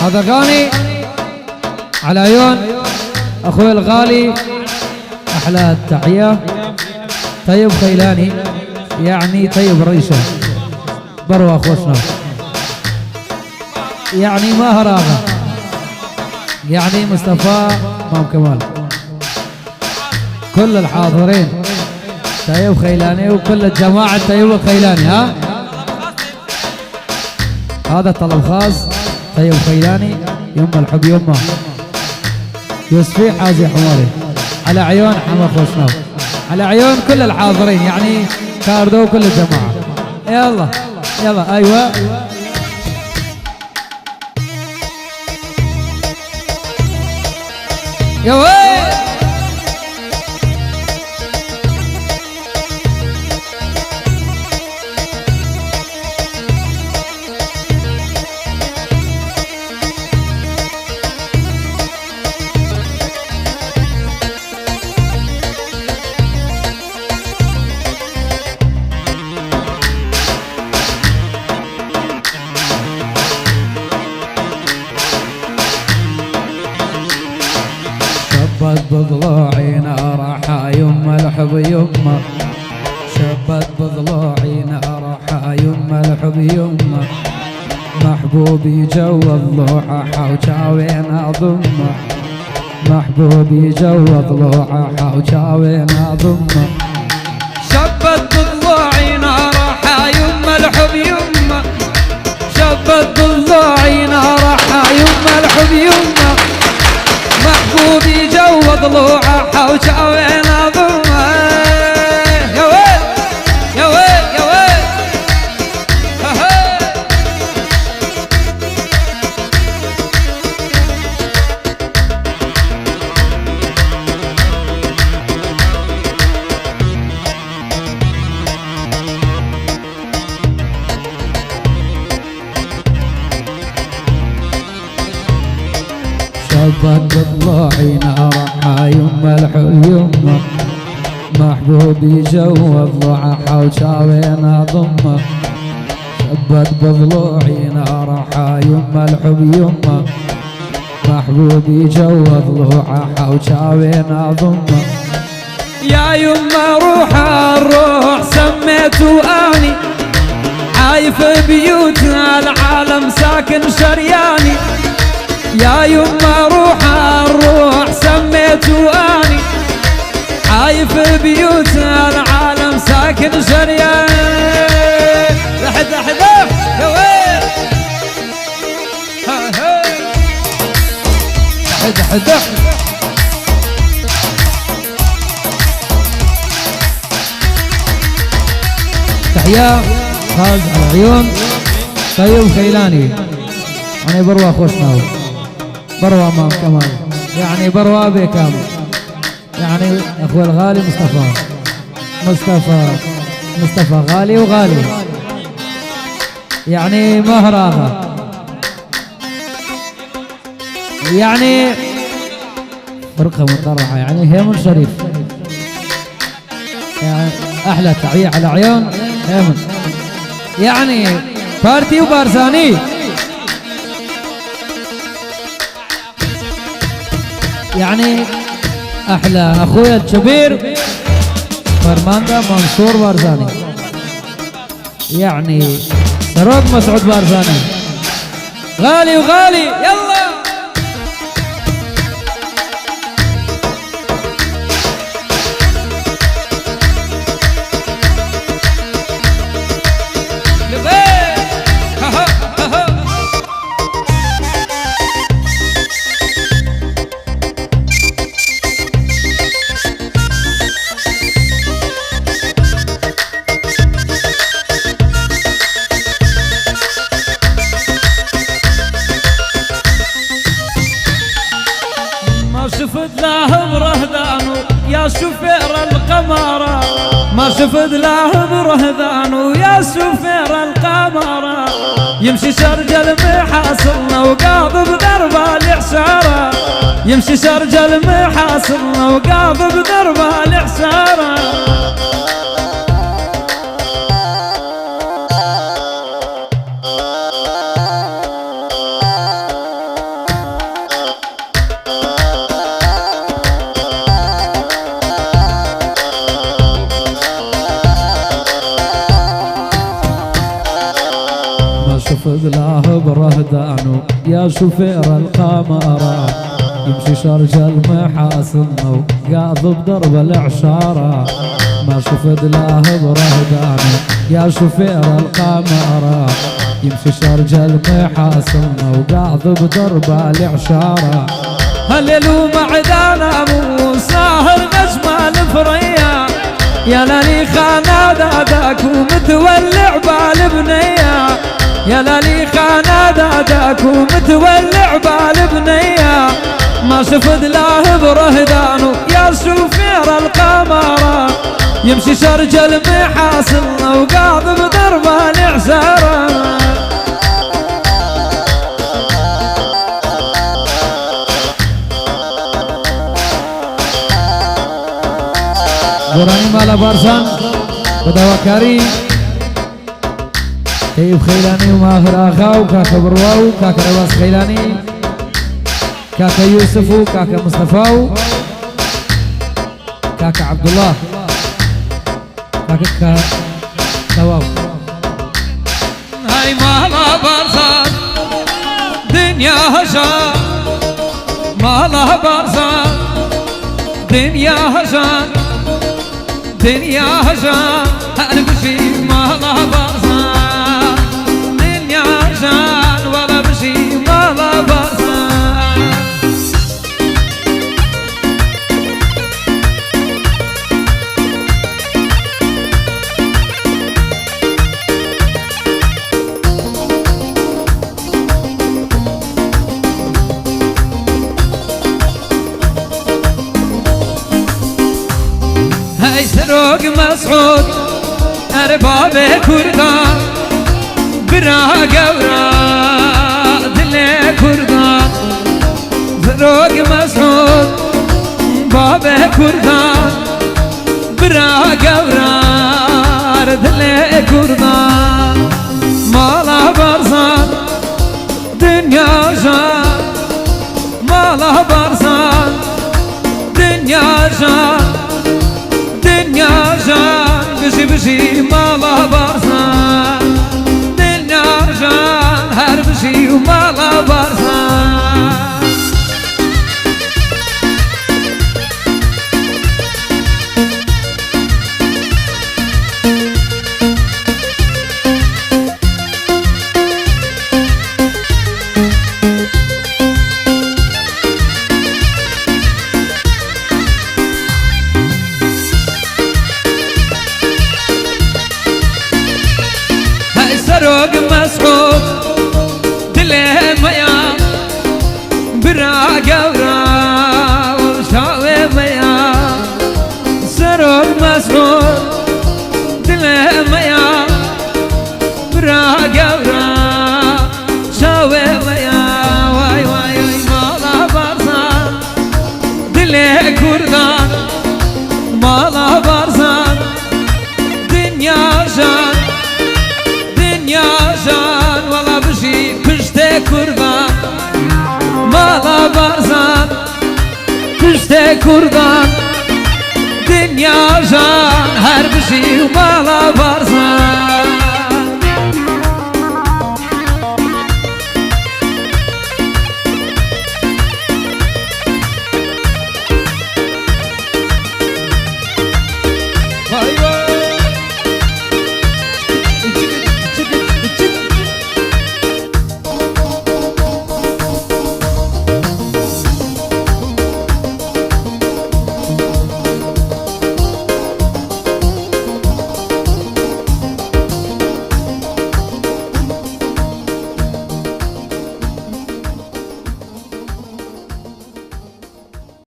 هذا غاني على عيون اخوي الغالي. احلى التحيه طيب خيلاني، يعني طيب ريشه بروا اخوتنا، يعني ماهراغه، يعني مصطفى مام كمال، كل الحاضرين طيب خيلاني وكل الجماعه طيب خيلاني. ها هذا طلب خاص طيب خيلاني، يما الحب يما يوسفي حازي حماري، على عيون حما خوشناو، على عيون كل الحاضرين يعني كاردو وكل الجماعه. يلا يلا ايوه يا وي شبت بضلوعي نارها يما الحب يما، شبت بضلوعي نارها يما الحب يما، محبوبي جو الضلوعها وجاوين اضمه، محبوبي جو الضلوعها وجاوين اضمه. شبت بضلوعي نارها يما الحب يما، شبت بضلوعي نارها يما الحب يما، محبوبي جو ضلوعها وجاوين اضمه. يا ويل يا ويل يا ويل شبت بضلوعي نارها يما الحب يما، محبوبي جو ضلوعها وجاوين اضمه، شبت بضلوعي نارها يما الحب يما، محبوبي جو ضلوعها وجاوين اضمه. يا يما روح الروح سميته اني، عايف بيوت العالم ساكن شرياني، يا يما روح الروح سميته اني، عايف بيوت العالم ساكن شريان. لحد لحد يا ويل لحد لحد تحية فاز على عيون طيب خيلاني، يعني بروا خوشنا بروا مام كمال، يعني بروا بكامل، يعني اخوي الغالي مصطفى غالي وغالي، يعني مهراغه، يعني فرقه مطرحه، يعني هيمن شريف، يعني احلى تحيه على عيون هيمن، يعني بارتي وبارزاني، يعني احلى اخويا الكبير فرماندا منصور بارزاني، يعني سروق مسعود بارزاني، غالي وغالي. يلا شفت له برهذانو يا شفير القمر، ما شفت له برهذانو يا شفير القمر، يمشي شرج المحاصرنا وقاض بضرب العسارة، يمشي شرج المحاصرنا وقاض بضرب العسارة. شفت له برهدانو يا شفير القمرة يمشي شرج المحاسن وقاض بدرب العشارة ما شفت له برهدانو يا شفير القمرة يمشي شرج المحاسن وقاض بدرب العشارة هللو معدانا مو ساهر نجمة الفرية يا لالي خانا داداك ومتولع بالبنية يا لالي خانا داداك ومتولع بالبنية ما شفت له برهدانو يا شوفير القمرة يمشي شرج المحاسن وقاض بدرب العسارة قراني مالا بارسان بدواكاري طيب خيلاني وماهر آخا وكاكا برواو كاكا رواس خيلاني كاكا يوسف وكاكا مصطفى كاكا عبد الله كاكا كواو هاي مالا بارسان دنيا هجان مالا بارسان دنيا هجان دنيا هجان هالبشي مالا بارسان دنيا هجان ولا بشي مالا بارسان هاي سروق مسعود أرباب كردان برا قورا دلي كردان سروق مسعود باب كردان برا قورا دلي كردان مالا بارسان دنيا جان مالا بارسان دنيا جان دنيا جان بشي بشي مالا بارسان دنيا جان هر بشي ومالا بارسان سروق مسعود دلي ميا برا قورا وشاوي ميا سروق مسعود دلي ميا برا قورا شاوي ميا واي واي مالا بارسان دلي كردان مالا بارسان دنيا جان دنيا جان والله بشي كشتي كردان مالا بارسان كشتي كردان دنيا جان هر بشي وما